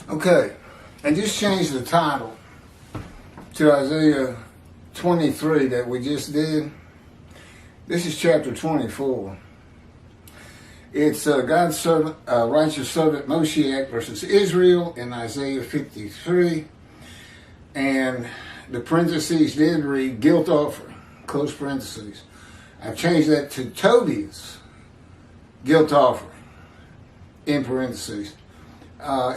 Okay, and just change the title to Isaiah 23 that we just did. This is chapter 24. It's God's servant, righteous servant Moshiach versus Israel in Isaiah 53. And the parentheses did read guilt offering, close parentheses. I've changed that to Tobiah's guilt offering, in parentheses.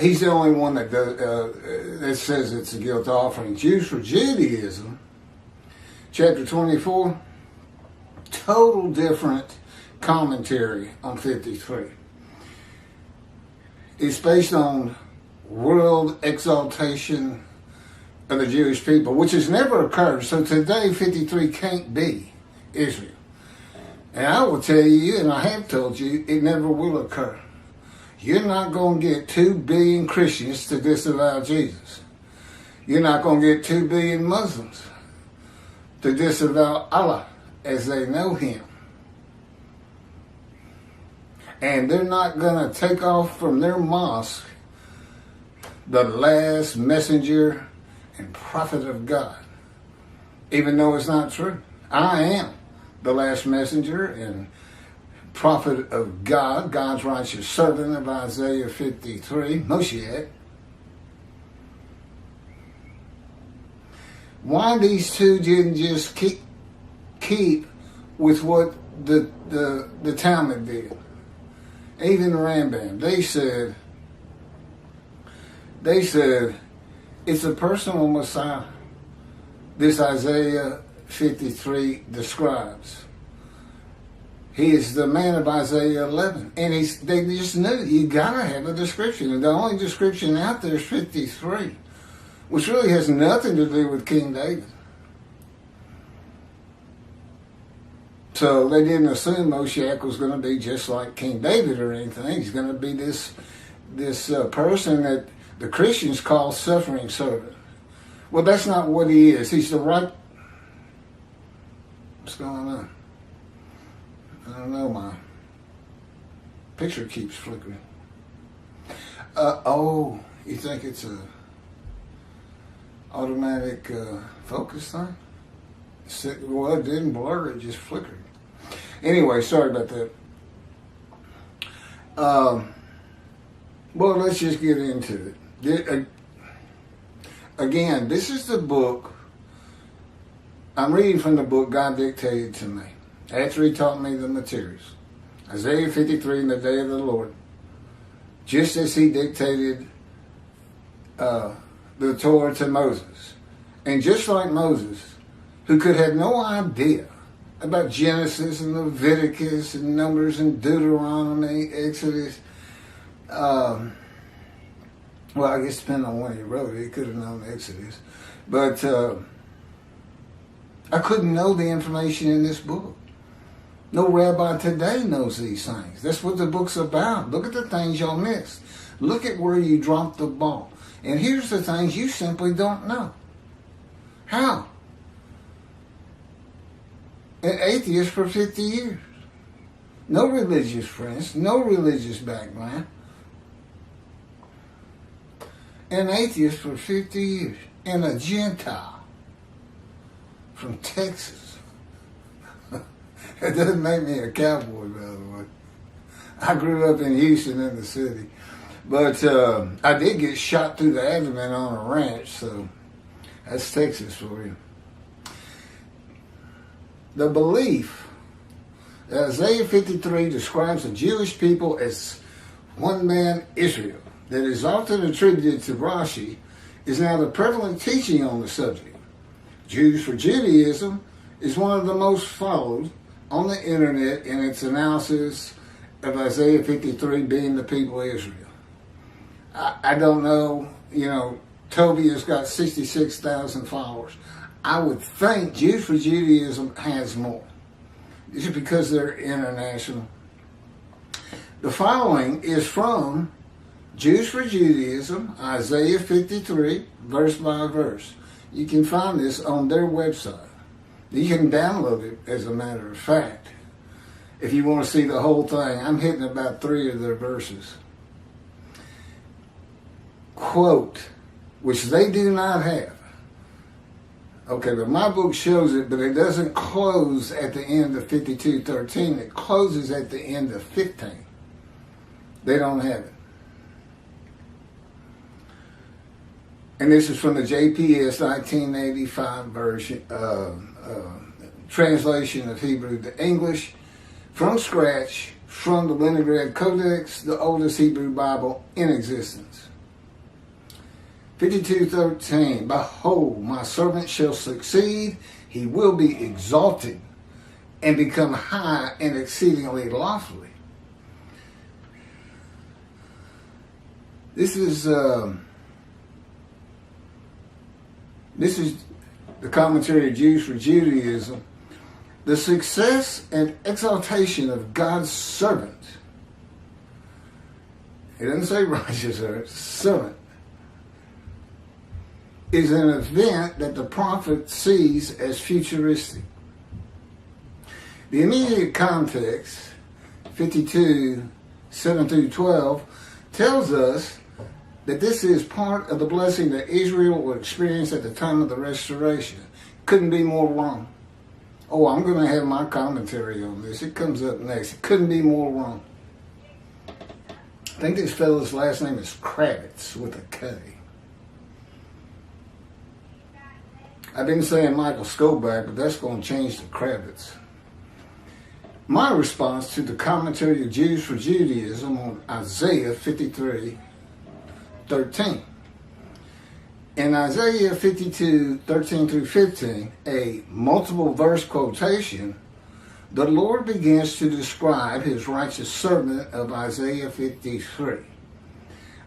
He's the only one that that says it's a guilt offering. Jews for Judaism, chapter 24, total different commentary on 53. It's based on world exaltation of the Jewish people, which has never occurred. So today, 53 can't be Israel. And I will tell you, and I have told you, it never will occur. You're not going to get 2 billion Christians to disavow Jesus. You're not going to get 2 billion Muslims to disavow Allah as they know Him. And they're not going to take off from their mosque the last messenger and prophet of God, even though it's not true. I am the last messenger and prophet of God, God's righteous servant of Isaiah 53, Moshiach. Why these two didn't just keep with what the Talmud did? Even the Rambam, they said it's a personal Messiah. This Isaiah 53 describes. He is the man of Isaiah 11. And they just knew you gotta have a description. And the only description out there is 53, which really has nothing to do with King David. So they didn't assume Moshiach was going to be just like King David or anything. He's going to be this person that the Christians call suffering servant. Well, that's not what he is. He's the right... What's going on? I don't know, my picture keeps flickering. Oh, you think it's a automatic focus thing? Well, it didn't blur, it just flickered. Anyway, sorry about that. Well, let's just get into it. Again, this is the book. I'm reading from the book God dictated to me after He taught me the materials. Isaiah 53 in the day of the Lord. Just as He dictated the Torah to Moses. And just like Moses, who could have no idea about Genesis and Leviticus and Numbers and Deuteronomy, Exodus. Well, I guess depending on when he wrote it, he could have known Exodus. But I couldn't know the information in this book. No rabbi today knows these things. That's what the book's about. Look at the things y'all missed. Look at where you dropped the ball. And here's the things you simply don't know. How? An atheist for 50 years. No religious friends, no religious background. An atheist for 50 years. And a Gentile from Texas. It doesn't make me a cowboy, by the way. I grew up in Houston in the city. But I did get shot through the abdomen on a ranch, so that's Texas for you. The belief that Isaiah 53 describes the Jewish people as one man Israel, that is often attributed to Rashi, is now the prevalent teaching on the subject. Jews for Judaism is one of the most followed on the internet in its analysis of Isaiah 53 being the people of Israel. I don't know, Tobiah's got 66,000 followers. I would think Jews for Judaism has more. Just because they're international. The following is from Jews for Judaism, Isaiah 53, verse by verse. You can find this on their website. You can download it, as a matter of fact. If you want to see the whole thing, I'm hitting about 3 of their verses. quote, which they do not have. Okay, but my book shows it, but it doesn't close at the end of 52:13. It closes at the end of 15. They don't have it. And this is from the JPS 1985 version, translation of Hebrew to English, from scratch, from the Leningrad Codex, the oldest Hebrew Bible in existence. 52:13, behold, my servant shall succeed, he will be exalted and become high and exceedingly lofty. This is the commentary of Jews for Judaism. The success and exaltation of God's servant. It doesn't say righteous servant. Is an event that the prophet sees as futuristic. The immediate context, 52:7-12, tells us that this is part of the blessing that Israel will experience at the time of the restoration. Couldn't be more wrong. Oh, I'm going to have my commentary on this. It comes up next. It couldn't be more wrong. I think this fellow's last name is Kravitz with a K. I've been saying Michael Skoback, but that's going to change to Kravitz. My response to the commentary of Jews for Judaism on Isaiah 53:13. In Isaiah 52:13-15, a multiple verse quotation, the Lord begins to describe his righteous servant of Isaiah 53.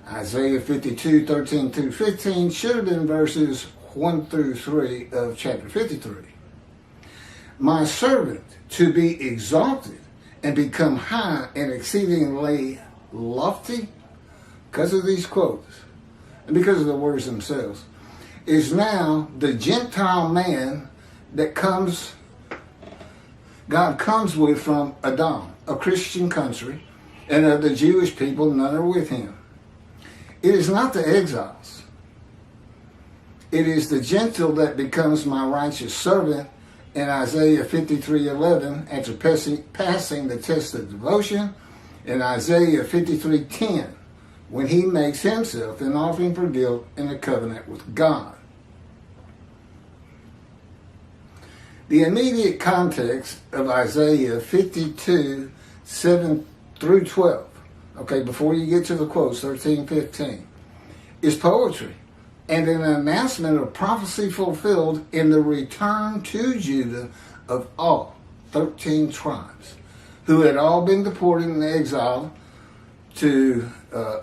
Isaiah 52:13-15 should have been verses 1-3 of chapter 53. My servant to be exalted and become high and exceedingly lofty, because of these quotes and because of the words themselves, is now the Gentile man that God comes with from Edom, a Christian country, and of the Jewish people, none are with him. It is not the exiles. It is the Gentile that becomes my righteous servant in Isaiah 53:11 after passing the test of devotion, in Isaiah 53:10 when he makes himself an offering for guilt in a covenant with God. The immediate context of Isaiah 52:7-12, okay, before you get to the quotes, 13-15, is poetry and an announcement of prophecy fulfilled in the return to Judah of all 13 tribes who had all been deported and exiled to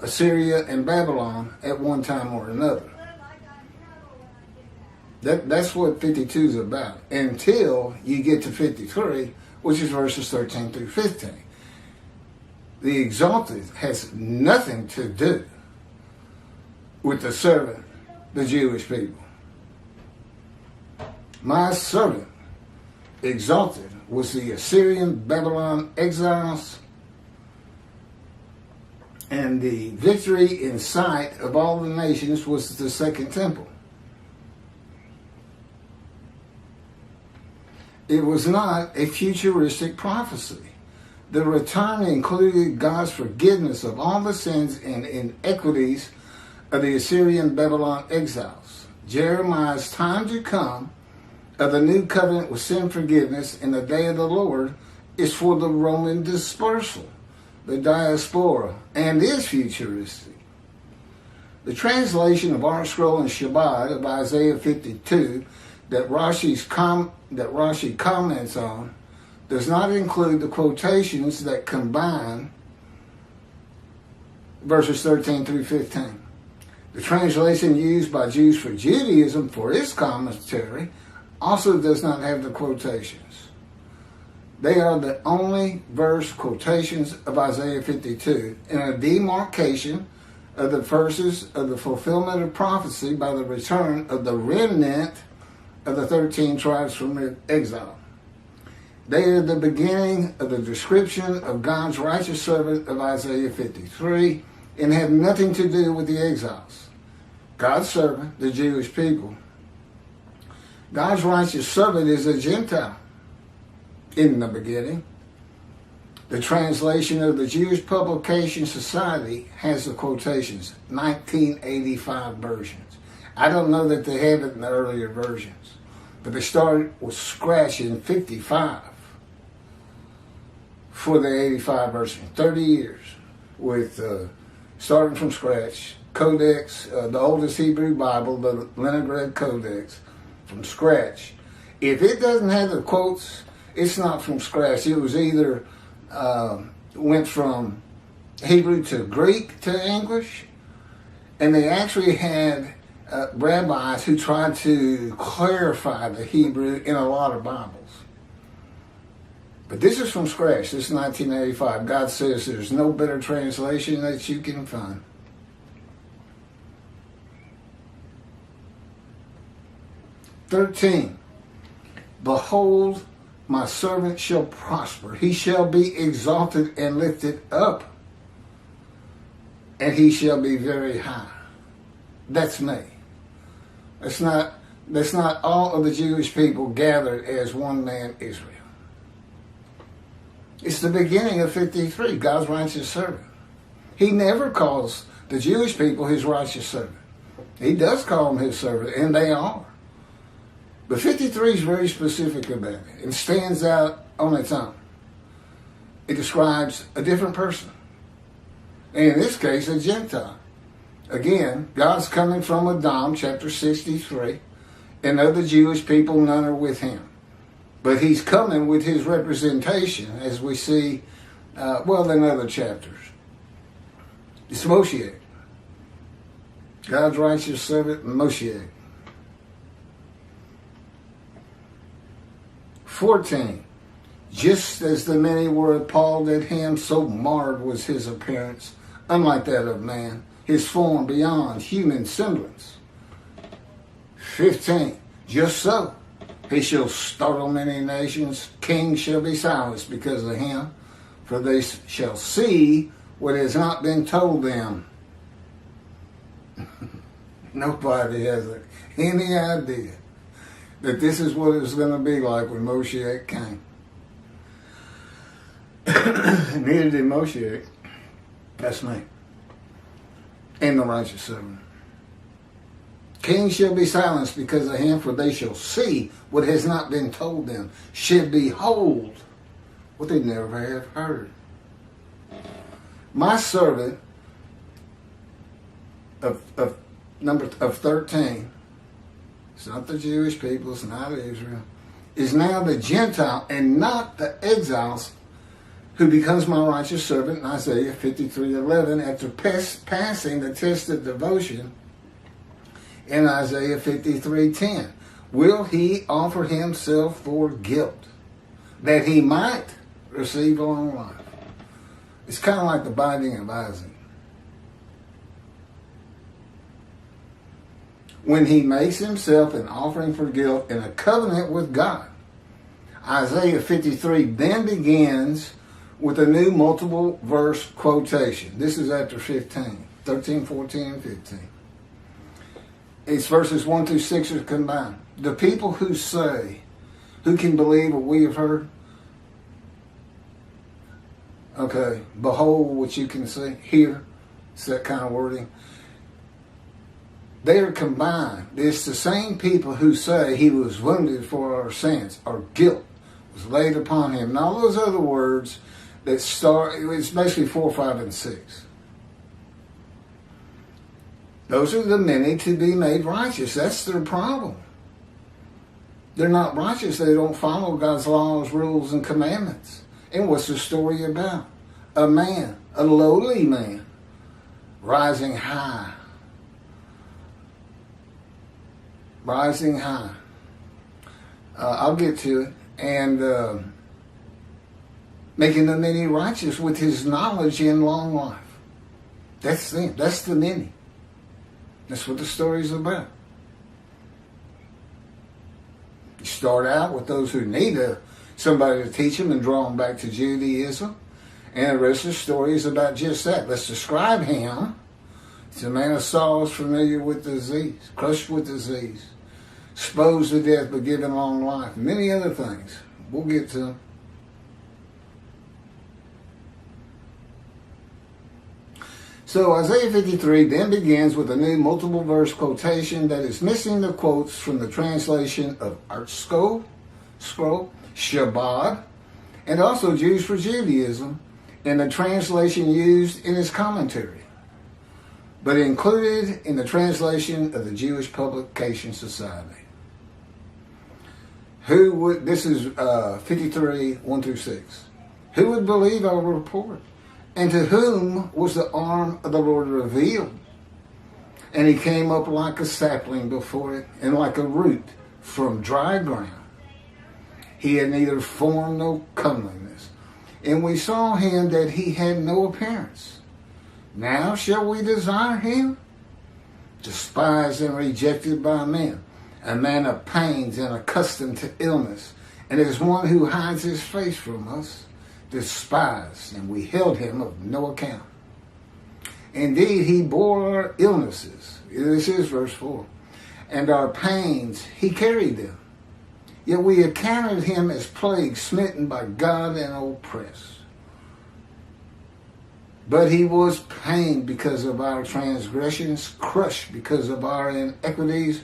Assyria and Babylon at one time or another. That's what 52 is about, until you get to 53, which is verses 13-15. The exalted has nothing to do with the servant, the Jewish people. My servant, exalted, was the Assyrian Babylon exiles, and the victory in sight of all the nations was the second temple. It was not a futuristic prophecy. The return included God's forgiveness of all the sins and inequities of the Assyrian Babylon exiles. Jeremiah's time to come of the new covenant with sin forgiveness in the day of the Lord is for the Roman dispersal, the diaspora, and is futuristic. The translation of our scroll and Shabbat of Isaiah 52 that Rashi comments on does not include the quotations that combine verses 13-15. The translation used by Jews for Judaism for its commentary also does not have the quotations. They are the only verse quotations of Isaiah 52 in a demarcation of the verses of the fulfillment of prophecy by the return of the remnant of the 13 tribes from exile. They are the beginning of the description of God's righteous servant of Isaiah 53 and have nothing to do with the exiles. God's servant, the Jewish people. God's righteous servant is a Gentile in the beginning. The translation of the Jewish Publication Society has the quotations, 1985 versions. I don't know that they have it in the earlier versions, but they started with scratch in 55 for the 85 version. 30 years with starting from scratch. Codex, the oldest Hebrew Bible, the Leningrad Codex, from scratch. If it doesn't have the quotes, it's not from scratch. It was either went from Hebrew to Greek to English, and they actually had rabbis who tried to clarify the Hebrew in a lot of Bibles. But this is from scratch. This is 1985. God says there's no better translation that you can find. "13. Behold, my servant shall prosper. He shall be exalted and lifted up, and he shall be very high." That's me. That's not all of the Jewish people gathered as one man Israel. It's the beginning of 53, God's righteous servant. He never calls the Jewish people his righteous servant. He does call them his servant, and they are. But 53 is very specific about it and stands out on its own. It describes a different person. And in this case, a Gentile. Again, God's coming from Adam, chapter 63, and of the Jewish people, none are with him. But he's coming with his representation, as we see, in other chapters. It's Moshiach. God's righteous servant, Moshiach. 14. Just as the many were appalled at him, so marred was his appearance, unlike that of man, his form beyond human semblance. 15. Just so he shall startle many nations, kings shall be silenced because of him, for they shall see what has not been told them. Nobody has any idea that this is what it's going to be like when Moshiach came. Neither did Moshiach. That's me. And the righteous servant. Kings shall be silenced because of him, for they shall see what has not been told them, shall behold what they never have heard. My servant of 13, it's not the Jewish people, it's not Israel, is now the Gentile and not the exiles, who becomes my righteous servant in Isaiah 53:11 after passing the test of devotion in Isaiah 53:10. Will he offer himself for guilt, that he might receive long life? It's kind of like the binding of Isaac. When he makes himself an offering for guilt in a covenant with God. Isaiah 53 then begins with a new multiple verse quotation. This is after 15, 13, 14, and 15. It's verses 1 through 6 are combined. The people who say, who can believe what we have heard? Okay, behold what you can see, hear. It's that kind of wording. They are combined. It's the same people who say he was wounded for our sins, our guilt was laid upon him. And all those other words that start, it's basically 4, 5, and 6. Those are the many to be made righteous. That's their problem. They're not righteous. They don't follow God's laws, rules, and commandments. And what's the story about? A man, a lowly man, rising high. Rising high. I'll get to it. And making the many righteous with his knowledge in long life. That's them. That's the many. That's what the story's about. You start out with those who need somebody to teach them and draw them back to Judaism. And the rest of the story is about just that. Let's describe him He's a man of sorrows, familiar with disease, crushed with disease, exposed to death but given long life, many other things. We'll get to them. So Isaiah 53 then begins with a new multiple verse quotation that is missing the quotes from the translation of Art Scroll, Shabbat, and also Jews for Judaism in the translation used in his commentary, but included in the translation of the Jewish Publication Society. This is 53, 1 through 6. Who would believe our report? And to whom was the arm of the Lord revealed? And he came up like a sapling before it, and like a root from dry ground. He had neither form nor comeliness. And we saw him that he had no appearance. Now shall we desire him? Despised and rejected by men, a man of pains and accustomed to illness, and as one who hides his face from us, despised, and we held him of no account. Indeed, he bore our illnesses. This is verse 4. And our pains, he carried them. Yet we accounted him as plague, smitten by God and oppressed. But he was pained because of our transgressions, crushed because of our iniquities.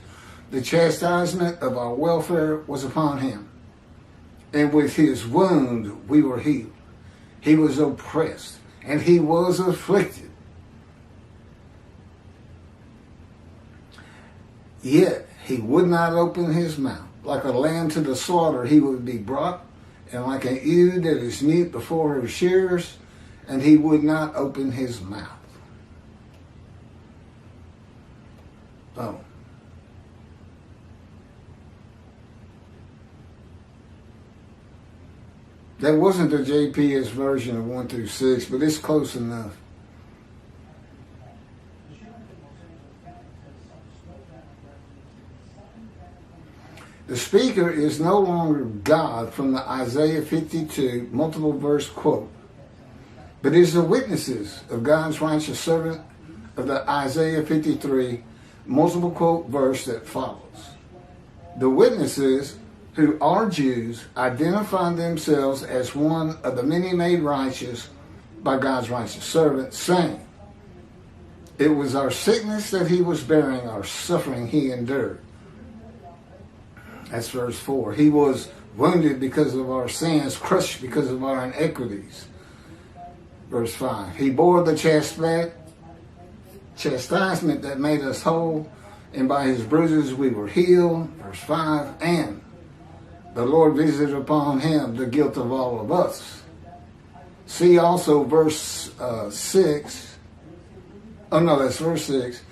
The chastisement of our welfare was upon him. And with his wound we were healed. He was oppressed, and he was afflicted. Yet he would not open his mouth. Like a lamb to the slaughter he would be brought, and like an ewe that is mute before her shearers, and he would not open his mouth. Oh. That wasn't the JPS version of 1 through 6, but it's close enough. The speaker is no longer God from the Isaiah 52 multiple verse quote, but is the witnesses of God's righteous servant of the Isaiah 53 multiple quote verse that follows. The witnesses, who are Jews, identify themselves as one of the many made righteous by God's righteous servant, saying, it was our sickness that he was bearing, our suffering he endured. That's verse 4. He was wounded because of our sins, crushed because of our iniquities. Verse 5. He bore the chastisement that made us whole, and by his bruises we were healed. Verse 5. And the Lord visited upon him the guilt of all of us. See also verse 6. Oh no, that's verse 6.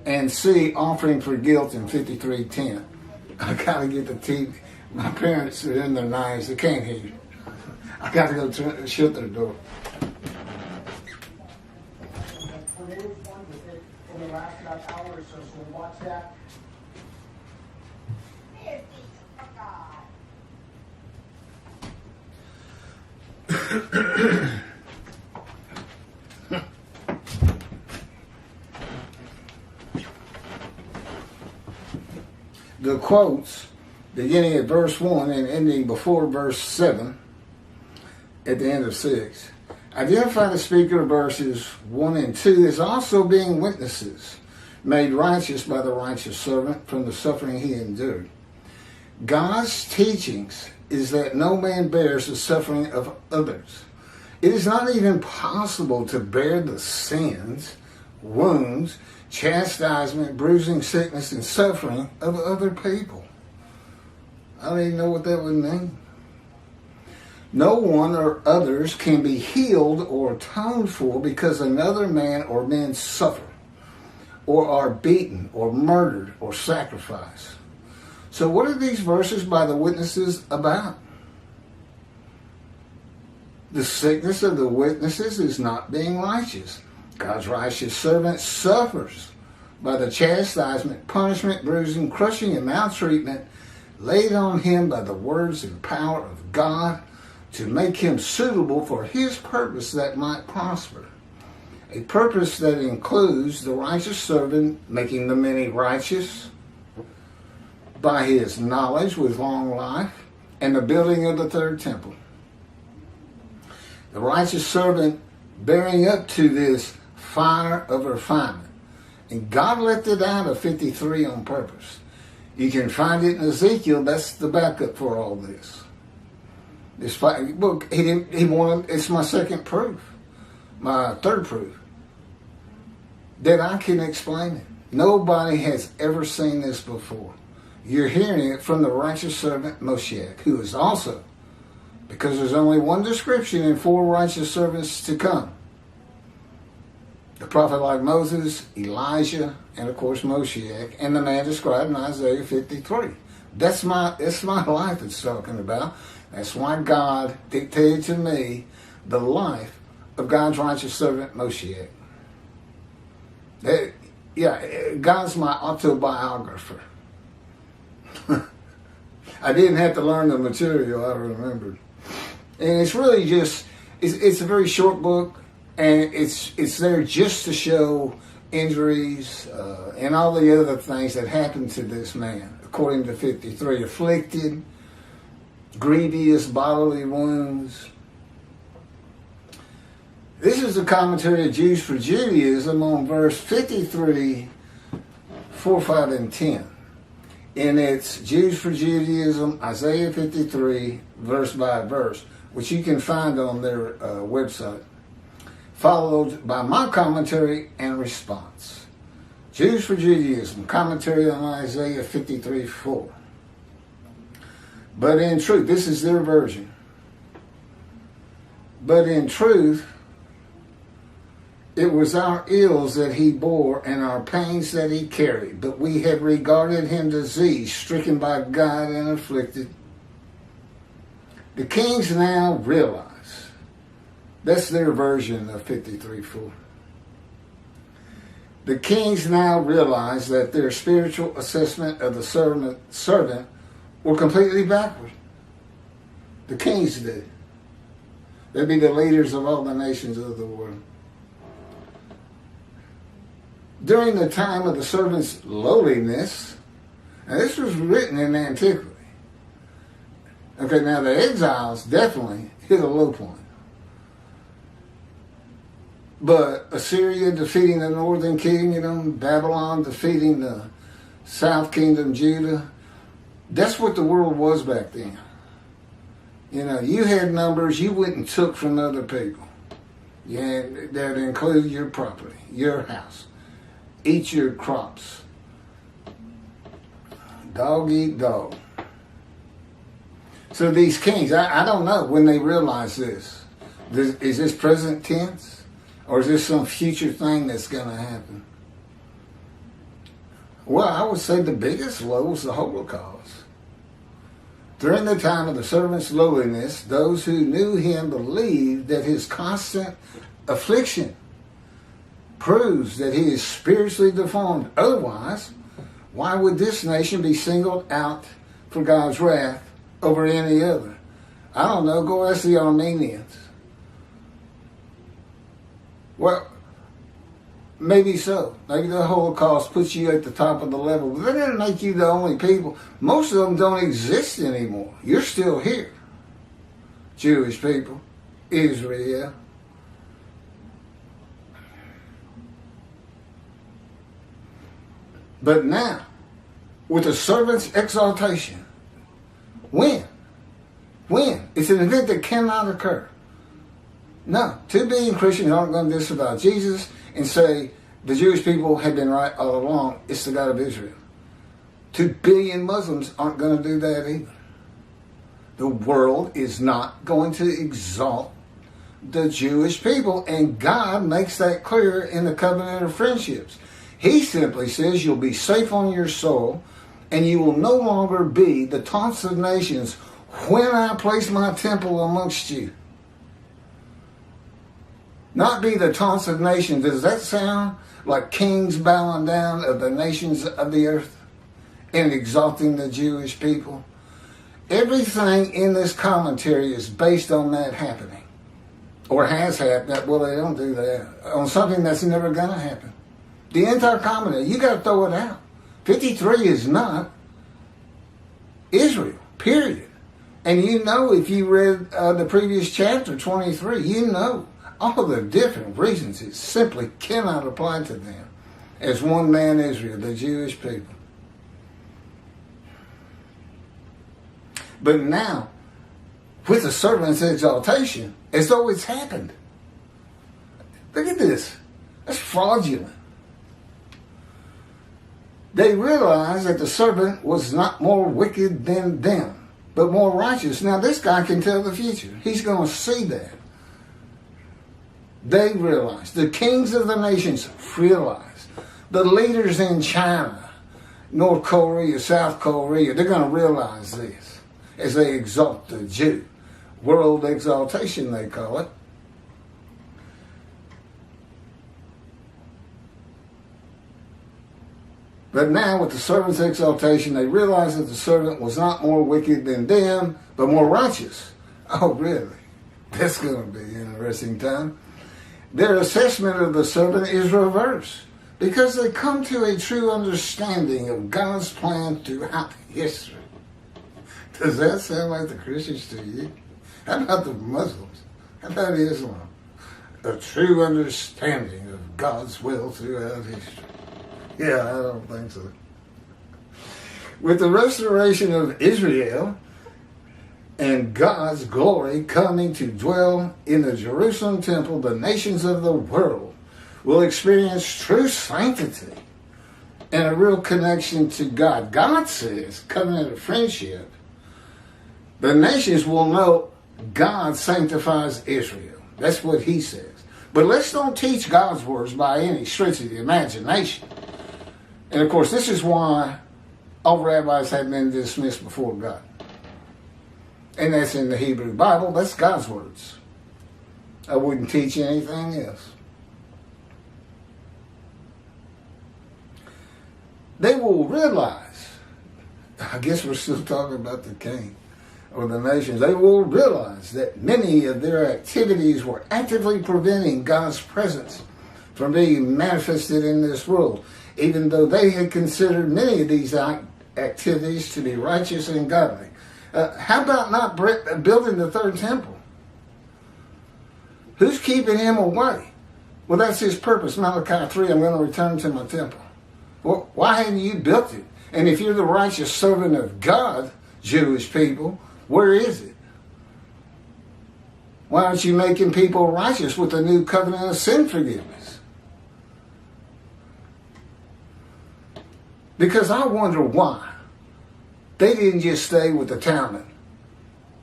And see offering for guilt in 53:10. I gotta get the TV. My parents are in their 90s. They can't hear you. I gotta go shut their door. In the last hour or so watch that. The quotes, beginning at verse 1 and ending before verse 7, at the end of 6, identify the speaker of verses 1 and 2 as also being witnesses, made righteous by the righteous servant from the suffering he endured. God's teachings is that no man bears the suffering of others. It is not even possible to bear the sins, wounds, chastisement, bruising, sickness, and suffering of other people. I don't even know what that would mean. No one or others can be healed or atoned for because another man or men suffer, or are beaten, or murdered, or sacrificed. So what are these verses by the witnesses about? The sickness of the witnesses is not being righteous. God's righteous servant suffers by the chastisement, punishment, bruising, crushing, and maltreatment laid on him by the words and power of God to make him suitable for his purpose that might prosper. a purpose that includes the righteous servant making the many righteous by his knowledge with long life and the building of the third temple. The righteous servant bearing up to this fire of refinement. And God left it out of 53 on purpose. You can find it in Ezekiel. That's the backup for all this. This book, he wanted, it's my second proof, my third proof, that I can explain it. Nobody has ever seen this before. You're hearing it from the righteous servant Moshiach, who is also, because there's only one description in 4 righteous servants to come. The prophet like Moses, Elijah, and of course Moshiach, and the man described in Isaiah 53. That's my life it's talking about. That's why God dictated to me the life of God's righteous servant Moshiach. God's my autobiographer. I didn't have to learn the material, I remembered. And it's really just, it's a very short book, and it's there just to show injuries and all the other things that happened to this man, according to 53. Afflicted, grievous bodily wounds. This is the commentary of Jews for Judaism on verse 53, 4, 5, and 10. And it's Jews for Judaism, Isaiah 53, verse by verse, which you can find on their website, followed by my commentary and response. Jews for Judaism, commentary on Isaiah 53, 4. But in truth, this is their version. But in truth, it was our ills that he bore and our pains that he carried. But we have regarded him diseased, stricken by God and afflicted. The kings now realize. That's their version of 53:4. The kings now realize that their spiritual assessment of the servant were completely backward. The kings did. They'd be the leaders of all the nations of the world. During the time of the servant's lowliness, and this was written in antiquity. Okay, now the exiles definitely hit a low point. But Assyria defeating the northern kingdom, Babylon defeating the south kingdom, Judah, that's what the world was back then. You know, you had numbers you went and took from other people. Yeah, that included your property, your house. Eat your crops. Dog eat dog. So these kings, I don't know when they realize this. Is this present tense? Or is this some future thing that's going to happen? Well, I would say the biggest low was the Holocaust. During the time of the servant's lowliness, those who knew him believed that his constant affliction proves that he is spiritually deformed. Otherwise, why would this nation be singled out for God's wrath over any other? I don't know. Go ask the Armenians. Well, maybe so. Maybe the Holocaust puts you at the top of the level, but that doesn't make you the only people. Most of them don't exist anymore. You're still here. Jewish people, Israel. But now, with the servant's exaltation, when? It's an event that cannot occur. No, 2 billion Christians aren't going to disavow Jesus and say the Jewish people have been right all along. It's the God of Israel. 2 billion Muslims aren't going to do that either. The world is not going to exalt the Jewish people, and God makes that clear in the covenant of friendships. He simply says you'll be safe on your soul, and you will no longer be the taunts of nations when I place my temple amongst you. Not be the taunts of nations. Does that sound like kings bowing down of the nations of the earth and exalting the Jewish people? Everything in this commentary is based on that happening. or has happened. Well, they don't do that. On something that's never going to happen. The entire covenant, you got to throw it out. 53 is not Israel, period. And you know, if you read the previous chapter, 23, you know all the different reasons it simply cannot apply to them as one man Israel, the Jewish people. But now, with the servant's exaltation, as though it's happened. Look at this. That's fraudulent. They realized that the servant was not more wicked than them, but more righteous. Now, this guy can tell the future. He's going to see that. They realized. The kings of the nations realized. The leaders in China, North Korea, South Korea, they're going to realize this as they exalt the Jew. World exaltation, they call it. But now, with the servant's exaltation, they realized that the servant was not more wicked than them, but more righteous. Oh, really? That's going to be an interesting time. Their assessment of the servant is reversed because they come to a true understanding of God's plan throughout history. Does that sound like the Christians to you? How about the Muslims? How about Islam? A true understanding of God's will throughout history. Yeah, I don't think so. With the restoration of Israel and God's glory coming to dwell in the Jerusalem temple, the nations of the world will experience true sanctity and a real connection to God. God says, covenant of friendship, the nations will know God sanctifies Israel. That's what he says. But let's don't teach God's words by any stretch of the imagination. And of course, this is why all rabbis have been dismissed before God. And that's in the Hebrew Bible. That's God's words. I wouldn't teach anything else. They will realize, I guess we're still talking about the king or the nations, they will realize that many of their activities were actively preventing God's presence from being manifested in this world, even though they had considered many of these activities to be righteous and godly. How about not building the third temple? Who's keeping him away? Well, that's his purpose. Malachi 3, I'm going to return to my temple. Well, why hadn't you built it? And if you're the righteous servant of God, Jewish people, where is it? Why aren't you making people righteous with the new covenant of sin forgiveness? Because I wonder why they didn't just stay with the Talmud.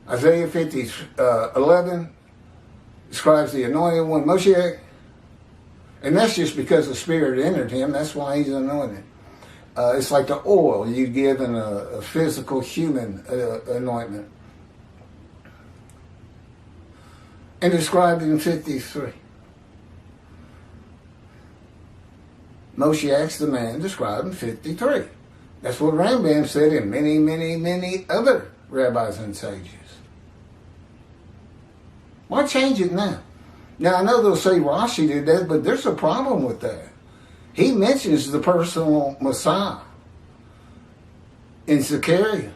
Isaiah 50:11 describes the anointed one, Moshiach, and that's just because the Spirit entered him. That's why he's anointed. It's like the oil you give in a physical human anointment. And described in 53. Moshiach's the man described in 53. That's what Rambam said and many, many, many other rabbis and sages. Why change it now? Now, I know they'll say Rashi did that, but there's a problem with that. He mentions the personal Messiah in Zechariah.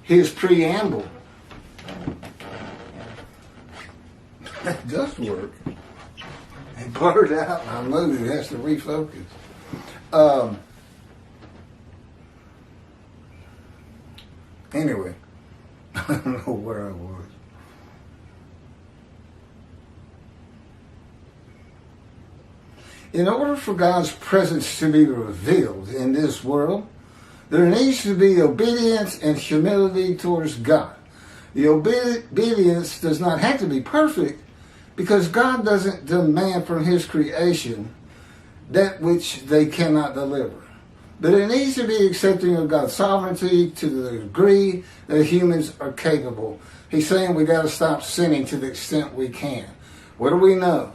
His preamble. That does work. And blurred out, and I moved. It has to refocus. Anyway, I don't know where I was. In order for God's presence to be revealed in this world, there needs to be obedience and humility towards God. The obedience does not have to be perfect because God doesn't demand from his creation that which they cannot deliver. But it needs to be accepting of God's sovereignty to the degree that humans are capable. He's saying we got to stop sinning to the extent we can. What do we know?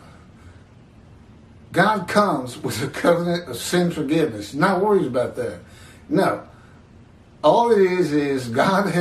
God comes with a covenant of sin forgiveness. Not worried about that. No. All it is God has